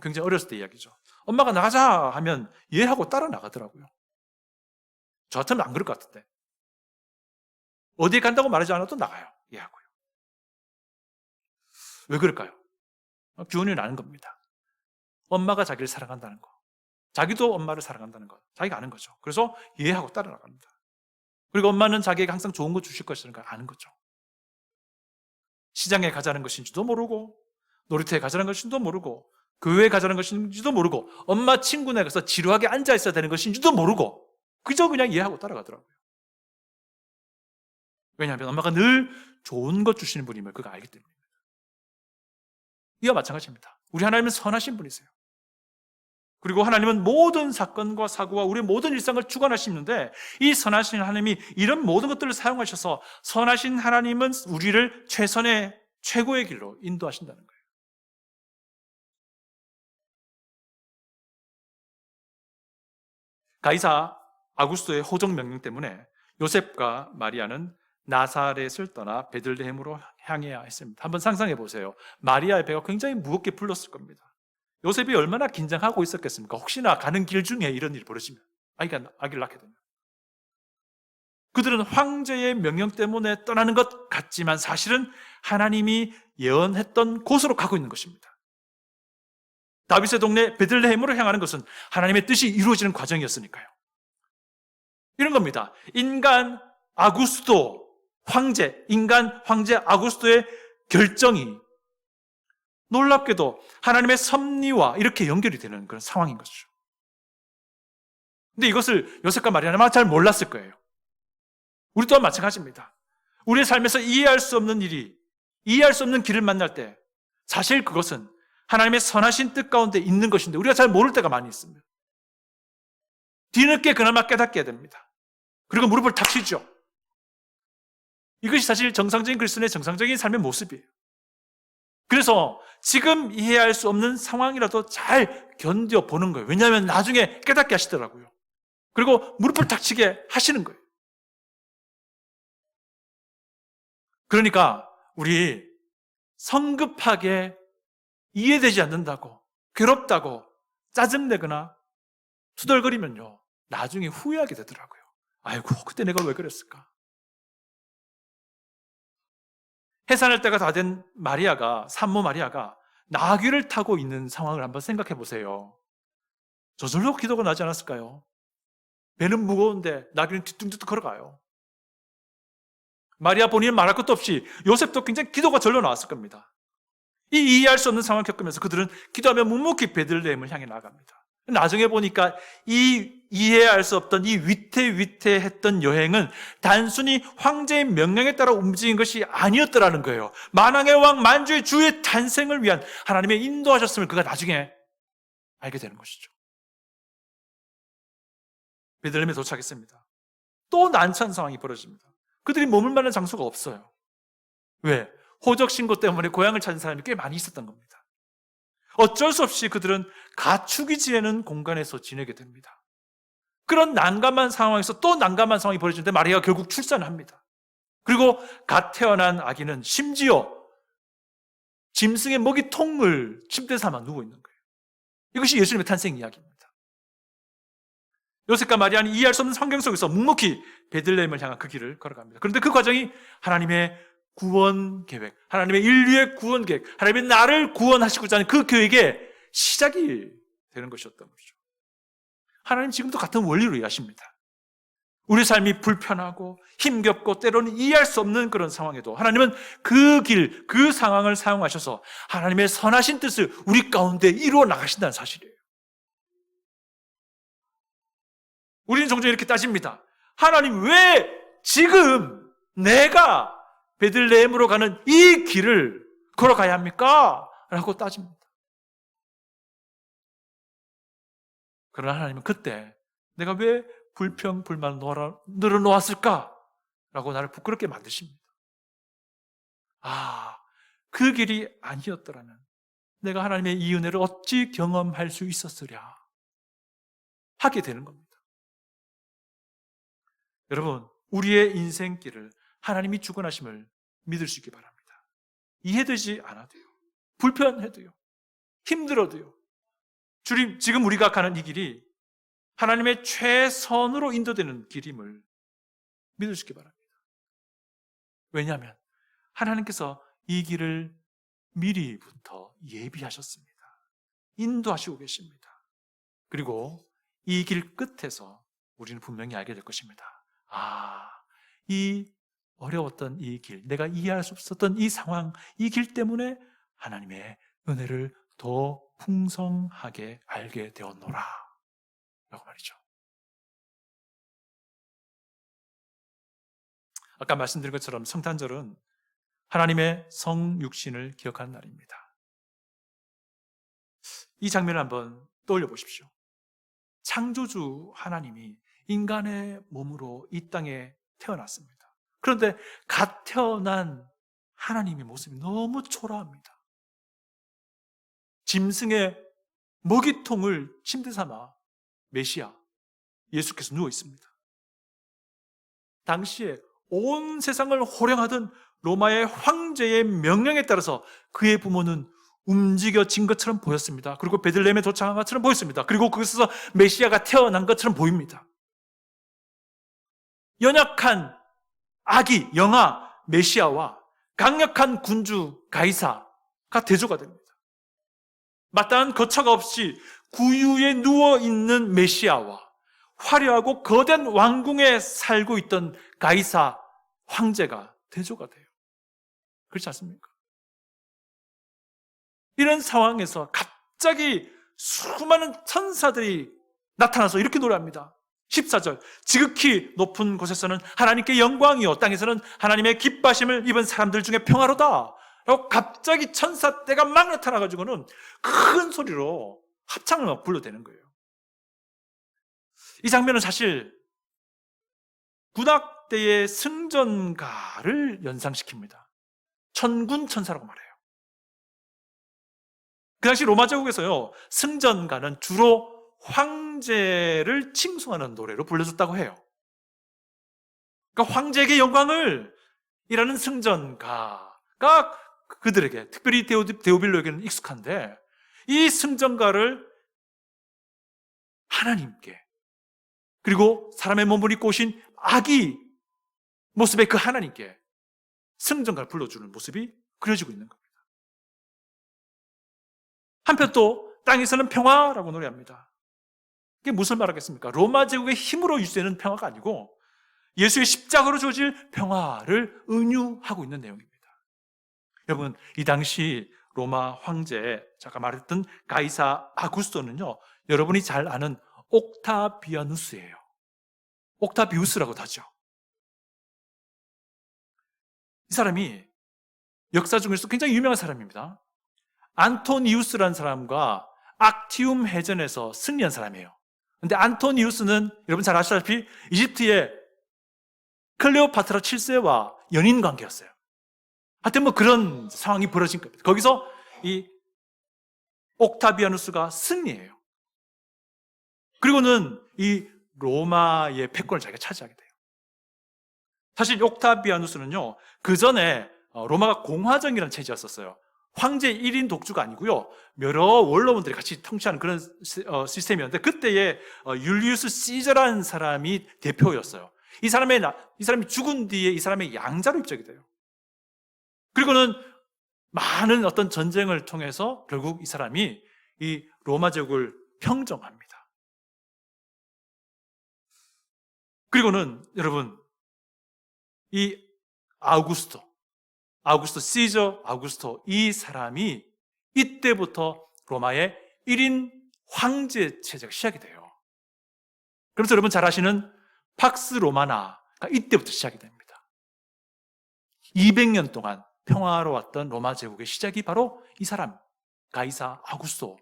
굉장히 어렸을 때 이야기죠. 엄마가 나가자 하면 얘하고 따라 나가더라고요. 저 같으면 안 그럴 것 같은데. 어디에 간다고 말하지 않아도 나가요. 얘하고요. 왜 그럴까요? 규원이는 아는 겁니다. 엄마가 자기를 사랑한다는 거, 자기도 엄마를 사랑한다는 거, 자기가 아는 거죠. 그래서 얘하고 따라 나갑니다. 그리고 엄마는 자기에게 항상 좋은 거 주실 것이라는 걸 아는 거죠. 시장에 가자는 것인지도 모르고, 놀이터에 가자는 것인지도 모르고, 교회에 가자는 것인지도 모르고, 엄마 친구네 가서 지루하게 앉아 있어야 되는 것인지도 모르고, 그저 그냥 이해하고 따라가더라고요. 왜냐하면 엄마가 늘 좋은 것 주시는 분임을 그가 알기 때문입니다. 이와 마찬가지입니다. 우리 하나님은 선하신 분이세요. 그리고 하나님은 모든 사건과 사고와 우리의 모든 일상을 주관하시는데, 이 선하신 하나님이 이런 모든 것들을 사용하셔서 선하신 하나님은 우리를 최선의 최고의 길로 인도하신다는 거예요. 가이사 아구스토의 호적 명령 때문에 요셉과 마리아는 나사렛을 떠나 베들레헴으로 향해야 했습니다. 한번 상상해 보세요. 마리아의 배가 굉장히 무겁게 불렀을 겁니다. 요셉이 얼마나 긴장하고 있었겠습니까? 혹시나 가는 길 중에 이런 일이 벌어지면, 아기를 낳게 되면. 그들은 황제의 명령 때문에 떠나는 것 같지만 사실은 하나님이 예언했던 곳으로 가고 있는 것입니다. 다윗의 동네 베들레헴으로 향하는 것은 하나님의 뜻이 이루어지는 과정이었으니까요. 이런 겁니다. 인간 황제 아구스토의 결정이 놀랍게도 하나님의 섭리와 이렇게 연결이 되는 그런 상황인 것이죠. 근데 이것을 요셉과 마리아는 아마 잘 몰랐을 거예요. 우리 또한 마찬가지입니다. 우리의 삶에서 이해할 수 없는 길을 만날 때 사실 그것은 하나님의 선하신 뜻 가운데 있는 것인데 우리가 잘 모를 때가 많이 있습니다. 뒤늦게 그나마 깨닫게 됩니다. 그리고 무릎을 탁 치죠. 이것이 사실 정상적인 그리스도인의 정상적인 삶의 모습이에요. 그래서 지금 이해할 수 없는 상황이라도 잘 견뎌보는 거예요. 왜냐하면 나중에 깨닫게 하시더라고요. 그리고 무릎을 탁 치게 하시는 거예요. 그러니까 우리 성급하게 이해되지 않는다고, 괴롭다고, 짜증내거나 투덜거리면요, 나중에 후회하게 되더라고요. 아이고, 그때 내가 왜 그랬을까? 해산할 때가 다 된 산모 마리아가 나귀를 타고 있는 상황을 한번 생각해 보세요. 저절로 기도가 나지 않았을까요? 배는 무거운데 나귀는 뒤뚱뒤뚱 걸어가요. 마리아 본인은 말할 것도 없이 요셉도 굉장히 기도가 절로 나왔을 겁니다. 이 이해할 수 없는 상황을 겪으면서 그들은 기도하며 묵묵히 베들레헴을 향해 나갑니다. 나중에 보니까 이 이해할 수 없던 이 위태위태했던 여행은 단순히 황제의 명령에 따라 움직인 것이 아니었더라는 거예요. 만왕의 왕 만주의 주의 탄생을 위한 하나님의 인도하셨음을 그가 나중에 알게 되는 것이죠. 베들레헴에 도착했습니다. 또 난처한 상황이 벌어집니다. 그들이 머물 만한 장소가 없어요. 왜? 호적 신고 때문에 고향을 찾은 사람이 꽤 많이 있었던 겁니다. 어쩔 수 없이 그들은 가축이 지내는 공간에서 지내게 됩니다. 그런 난감한 상황에서 또 난감한 상황이 벌어지는데 마리아가 결국 출산을 합니다. 그리고 갓 태어난 아기는 심지어 짐승의 먹이통을 침대 삼아 누워 있는 거예요. 이것이 예수님의 탄생 이야기입니다. 요셉과 마리아는 이해할 수 없는 환경 속에서 묵묵히 베들레헴을 향한 그 길을 걸어갑니다. 그런데 그 과정이 하나님의 구원 계획, 하나님의 인류의 구원 계획, 하나님의 나를 구원하시고자 하는 그 계획의 시작이 되는 것이었던 거죠. 하나님 지금도 같은 원리로 일하십니다. 우리 삶이 불편하고 힘겹고 때로는 이해할 수 없는 그런 상황에도 하나님은 그 길, 그 상황을 사용하셔서 하나님의 선하신 뜻을 우리 가운데 이루어 나가신다는 사실이에요. 우리는 종종 이렇게 따집니다. 하나님, 왜 지금 내가 베들레헴으로 가는 이 길을 걸어가야 합니까? 라고 따집니다. 그러나 하나님은 그때 내가 왜 불평, 불만을 늘어놓았을까? 라고 나를 부끄럽게 만드십니다. 그 길이 아니었더라면 내가 하나님의 이 은혜를 어찌 경험할 수 있었으랴 하게 되는 겁니다. 여러분, 우리의 인생길을 하나님이 주관하심을 믿을 수 있기 바랍니다. 이해되지 않아도요, 불편해도요, 힘들어도요, 주님, 지금 우리가 가는 이 길이 하나님의 최선으로 인도되는 길임을 믿을 수 있기 바랍니다. 왜냐하면 하나님께서 이 길을 미리부터 예비하셨습니다. 인도하시고 계십니다. 그리고 이 길 끝에서 우리는 분명히 알게 될 것입니다. 이 어려웠던 이 길, 내가 이해할 수 없었던 이 상황, 이 길 때문에 하나님의 은혜를 더 풍성하게 알게 되었노라 라고 말이죠. 아까 말씀드린 것처럼 성탄절은 하나님의 성육신을 기억하는 날입니다. 이 장면을 한번 떠올려 보십시오. 창조주 하나님이 인간의 몸으로 이 땅에 태어났습니다. 그런데 갓 태어난 하나님의 모습이 너무 초라합니다. 짐승의 먹이통을 침대 삼아 메시아, 예수께서 누워 있습니다. 당시에 온 세상을 호령하던 로마의 황제의 명령에 따라서 그의 부모는 움직여진 것처럼 보였습니다. 그리고 베들레헴에 도착한 것처럼 보였습니다. 그리고 거기서 메시아가 태어난 것처럼 보입니다. 연약한 아기, 영아, 메시아와 강력한 군주 가이사가 대조가 됩니다. 마땅한 거처가 없이 구유에 누워있는 메시아와 화려하고 거대한 왕궁에 살고 있던 가이사 황제가 대조가 돼요. 그렇지 않습니까? 이런 상황에서 갑자기 수많은 천사들이 나타나서 이렇게 노래합니다. 14절, 지극히 높은 곳에서는 하나님께 영광이요, 땅에서는 하나님의 기뻐하심을 입은 사람들 중에 평화로다 라고 갑자기 천사떼가 막 나타나가지고는 큰 소리로 합창을 막 불러대는 거예요. 이 장면은 사실 구약 때의 승전가를 연상시킵니다. 천군 천사라고 말해요. 그 당시 로마 제국에서요, 승전가는 주로 황제를 칭송하는 노래로 불려졌다고 해요. 그러니까 황제에게 영광을 이라는 승전가가 그들에게, 특별히 데오빌로에게는 익숙한데, 이 승전가를 하나님께, 그리고 사람의 몸을 입고 오신 아기 모습의 그 하나님께 승전가를 불러주는 모습이 그려지고 있는 겁니다. 한편 또 땅에서는 평화라고 노래합니다. 이게 무슨 말하겠습니까? 로마 제국의 힘으로 유지되는 평화가 아니고 예수의 십자가로 주어질 평화를 은유하고 있는 내용입니다. 여러분, 이 당시 로마 황제, 제가 말했던 가이사 아구스토는요, 여러분이 잘 아는 옥타비아누스예요. 옥타비우스라고도 하죠. 이 사람이 역사 중에서 굉장히 유명한 사람입니다. 안토니우스라는 사람과 악티움 해전에서 승리한 사람이에요. 근데 안토니우스는 여러분 잘 아시다시피 이집트의 클레오파트라 7세와 연인 관계였어요. 하여튼 뭐 그런 상황이 벌어진 겁니다. 거기서 이 옥타비아누스가 승리해요. 그리고는 이 로마의 패권을 자기가 차지하게 돼요. 사실 옥타비아누스는요, 그 전에 로마가 공화정이라는 체제였었어요. 황제 1인 독주가 아니고요, 여러 원로원들이 같이 통치하는 그런 시스템이었는데, 그때에 율리우스 시저라는 사람이 대표였어요. 이 사람이 죽은 뒤에 이 사람의 양자로 입적이 돼요. 그리고는 많은 어떤 전쟁을 통해서 결국 이 사람이 이 로마 제국을 평정합니다. 그리고는 여러분, 이 아우구스토 시저 아우구스토, 이 사람이 이때부터 로마의 1인 황제 체제가 시작이 돼요. 그래서 여러분 잘 아시는 팍스 로마나가 이때부터 시작이 됩니다. 200년 동안 평화로웠던 로마 제국의 시작이 바로 이 사람, 가이사 아구스토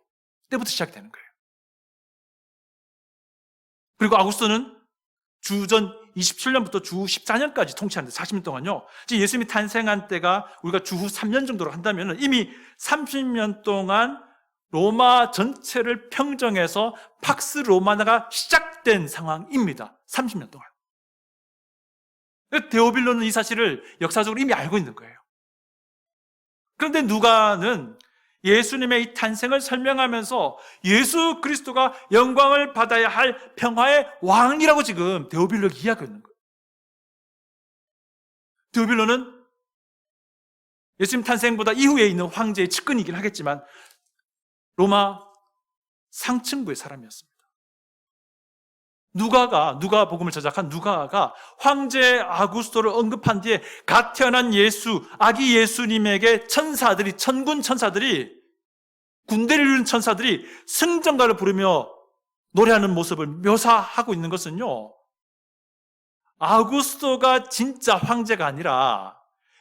때부터 시작이 되는 거예요. 그리고 아구스토는 주전 27년부터 주 14년까지 통치하는데 40년 동안요. 예수님이 탄생한 때가 우리가 주후 3년 정도로 한다면 이미 30년 동안 로마 전체를 평정해서 팍스 로마나가 시작된 상황입니다. 30년 동안. 데오빌로는 이 사실을 역사적으로 이미 알고 있는 거예요. 그런데 누가는 예수님의 이 탄생을 설명하면서 예수 그리스도가 영광을 받아야 할 평화의 왕이라고 지금 데오빌로에게 이야기하고 있는 거예요. 데오빌로는 예수님 탄생보다 이후에 있는 황제의 측근이긴 하겠지만 로마 상층부의 사람이었습니다. 누가복음을 저작한 누가가 황제 아구스토를 언급한 뒤에 갓 태어난 예수, 아기 예수님에게 천사들이, 천군 천사들이, 군대를 이루는 천사들이 승전가를 부르며 노래하는 모습을 묘사하고 있는 것은요, 아구스토가 진짜 황제가 아니라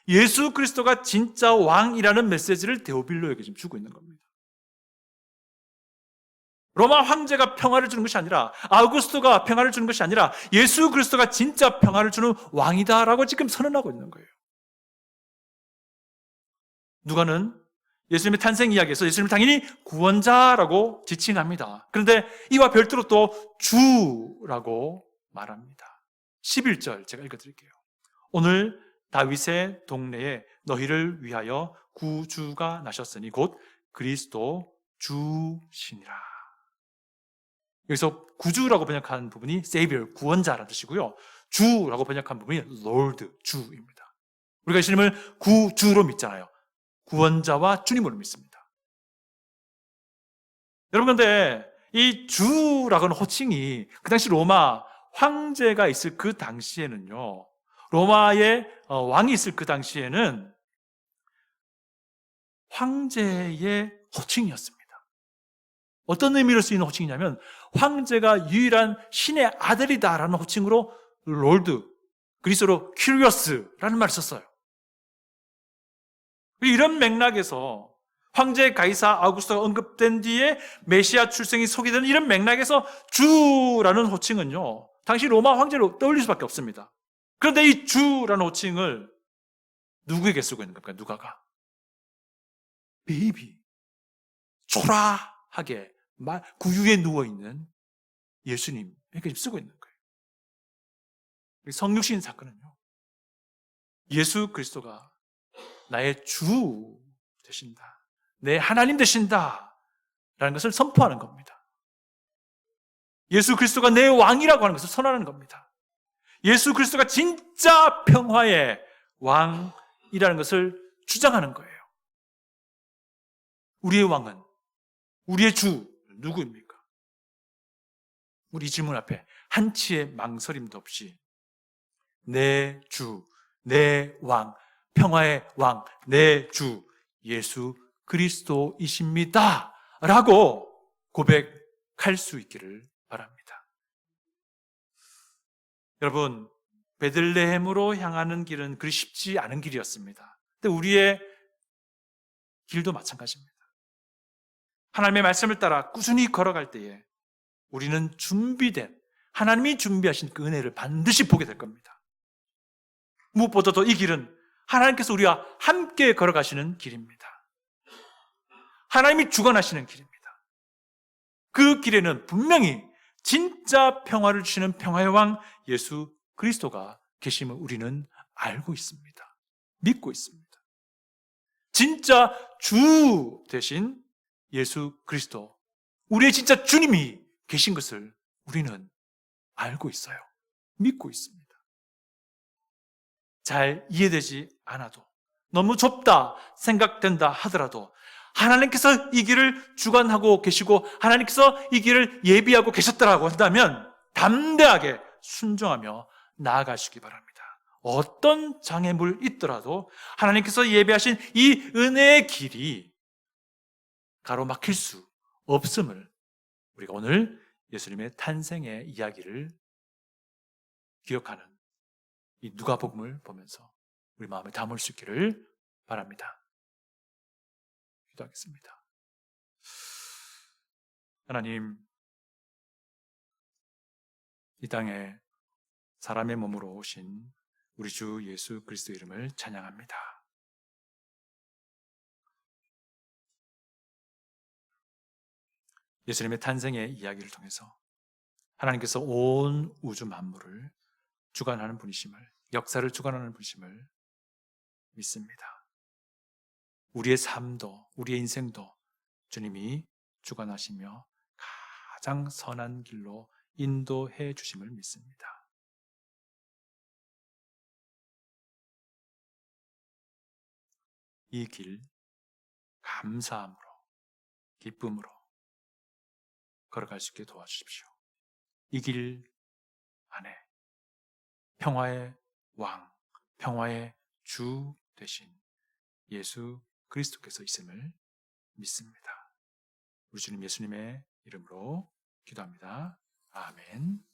예수 그리스도가 진짜 왕이라는 메시지를 데오빌로에게 지금 주고 있는 겁니다. 로마 황제가 평화를 주는 것이 아니라, 아우구스토가 평화를 주는 것이 아니라 예수 그리스도가 진짜 평화를 주는 왕이다라고 지금 선언하고 있는 거예요. 누가는 예수님의 탄생 이야기에서 예수님을 당연히 구원자라고 지칭합니다. 그런데 이와 별도로 또 주라고 말합니다. 11절 제가 읽어드릴게요. 오늘 다윗의 동네에 너희를 위하여 구주가 나셨으니 곧 그리스도 주시니라. 여기서 구주라고 번역한 부분이 Savior, 구원자라는 뜻이고요. 주라고 번역한 부분이 Lord, 주입니다. 우리가 예수님을 구주로 믿잖아요. 구원자와 주님으로 믿습니다. 여러분, 근데 이 주라고 하는 호칭이 그 당시 로마 황제가 있을 그 당시에는요, 로마의 왕이 있을 그 당시에는 황제의 호칭이었습니다. 어떤 의미로 쓰이는 호칭이냐면 황제가 유일한 신의 아들이다라는 호칭으로 롤드, 그리스어로 큐리어스라는 말을 썼어요. 이런 맥락에서 황제 가이사 아우구스토가 언급된 뒤에 메시아 출생이 소개되는 이런 맥락에서 주라는 호칭은요, 당시 로마 황제로 떠올릴 수밖에 없습니다. 그런데 이 주라는 호칭을 누구에게 쓰고 있는 겁니까? 누가가? 베이비, 초라하게 구유에 누워있는 예수님에게 쓰고 있는 거예요. 성육신 사건은요, 예수 그리스도가 나의 주 되신다, 내 하나님 되신다 라는 것을 선포하는 겁니다. 예수 그리스도가 내 왕이라고 하는 것을 선언하는 겁니다. 예수 그리스도가 진짜 평화의 왕이라는 것을 주장하는 거예요. 우리의 왕은, 우리의 주 누구입니까? 우리 질문 앞에 한치의 망설임도 없이 내 주, 내 왕, 평화의 왕, 내 주 예수 그리스도이십니다 라고 고백할 수 있기를 바랍니다. 여러분, 베들레헴으로 향하는 길은 그리 쉽지 않은 길이었습니다. 근데 우리의 길도 마찬가지입니다. 하나님의 말씀을 따라 꾸준히 걸어갈 때에 우리는 준비된, 하나님이 준비하신 그 은혜를 반드시 보게 될 겁니다. 무엇보다도 이 길은 하나님께서 우리와 함께 걸어가시는 길입니다. 하나님이 주관하시는 길입니다. 그 길에는 분명히 진짜 평화를 주시는 평화의 왕 예수 그리스도가 계심을 우리는 알고 있습니다. 믿고 있습니다. 진짜 주 대신 예수 그리스도, 우리의 진짜 주님이 계신 것을 우리는 알고 있어요. 믿고 있습니다. 잘 이해되지 않아도, 너무 좁다 생각된다 하더라도 하나님께서 이 길을 주관하고 계시고 하나님께서 이 길을 예비하고 계셨다라고 한다면 담대하게 순종하며 나아가시기 바랍니다. 어떤 장애물 있더라도 하나님께서 예비하신 이 은혜의 길이 가로막힐 수 없음을 우리가 오늘 예수님의 탄생의 이야기를 기억하는 이 누가복음을 보면서 우리 마음에 담을 수 있기를 바랍니다. 기도하겠습니다. 하나님, 이 땅에 사람의 몸으로 오신 우리 주 예수 그리스도 이름을 찬양합니다. 예수님의 탄생의 이야기를 통해서 하나님께서 온 우주 만물을 주관하는 분이심을, 역사를 주관하는 분이심을 믿습니다. 우리의 삶도, 우리의 인생도 주님이 주관하시며 가장 선한 길로 인도해 주심을 믿습니다. 이 길 감사함으로, 기쁨으로 걸어갈 수 있게 도와주십시오. 이 길 안에 평화의 왕, 평화의 주 되신 예수 그리스도께서 있음을 믿습니다. 우리 주님 예수님의 이름으로 기도합니다. 아멘.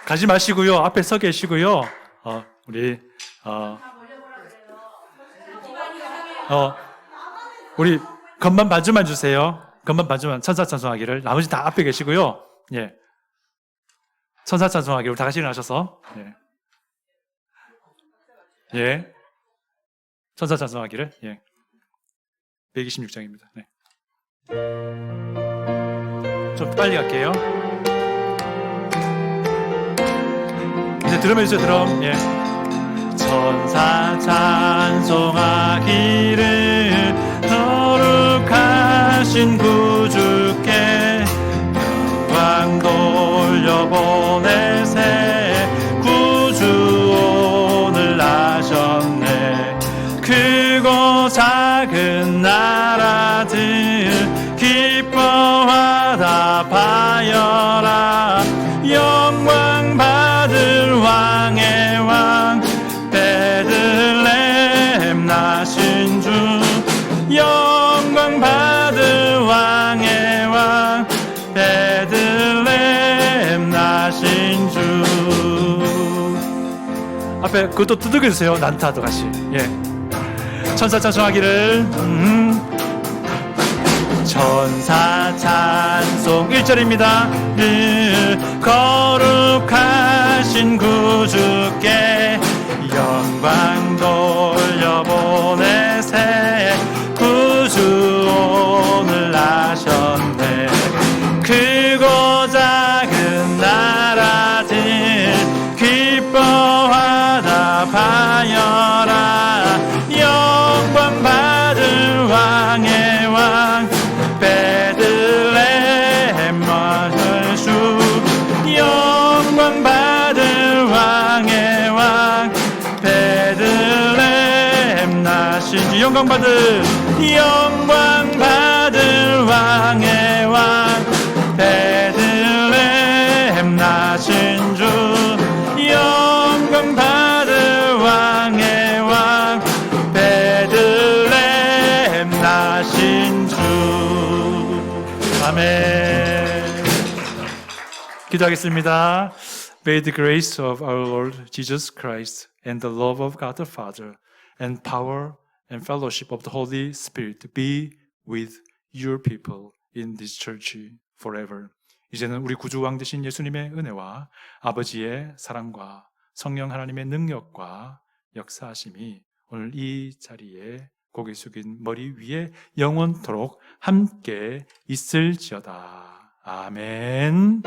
가지 마시고요. 앞에 서 계시고요. 우리 우리 건반 반주만 주세요. 건반 반주만 천사찬송하기를. 나머지 다 앞에 계시고요. 예. 천사찬송하기를 다 같이 일어나셔서. 예. 예. 천사찬송하기를. 예. 126장입니다. 네. 좀 빨리 갈게요. 이제 드럼 해주세요. 드럼. 예. 천사 찬송하기를 거룩하신 구주께 영광 돌려보내세. 구주 오늘 나셨네. 크고 작은 나라들 기뻐하다 파여라. 영광 받을 왕의 왕 베들레헴 나신 주. 영광 받을 왕의 왕 베들레헴 나신 주. 앞에 그것도 두들겨주세요. 난타도 같이. 예. 천사 찬송하기를. 천사 찬송 1절입니다. 거룩하신 구주께 영광 돌려보내세. 구주 오늘 나셨네. 크고 작은 나라들 기뻐하다 파여라. 영광 받을 왕의 왕 베들레헴 나신 주. 영광 받을 왕의 왕 베들레헴 나신 주. 영광 받을 왕의 왕 베들레헴 나신 주. 영광 받을 왕의 왕 베들레헴 나신 주. 아멘. 기도하겠습니다. May the grace of our Lord Jesus Christ and the love of God the Father and power and fellowship of the Holy Spirit be with your people in this church forever. 이제는 우리 구주왕 되신 예수님의 은혜와 아버지의 사랑과 성령 하나님의 능력과 역사하심이 오늘 이 자리에 고개 숙인 머리 위에 영원토록 함께 있을지어다. 아멘.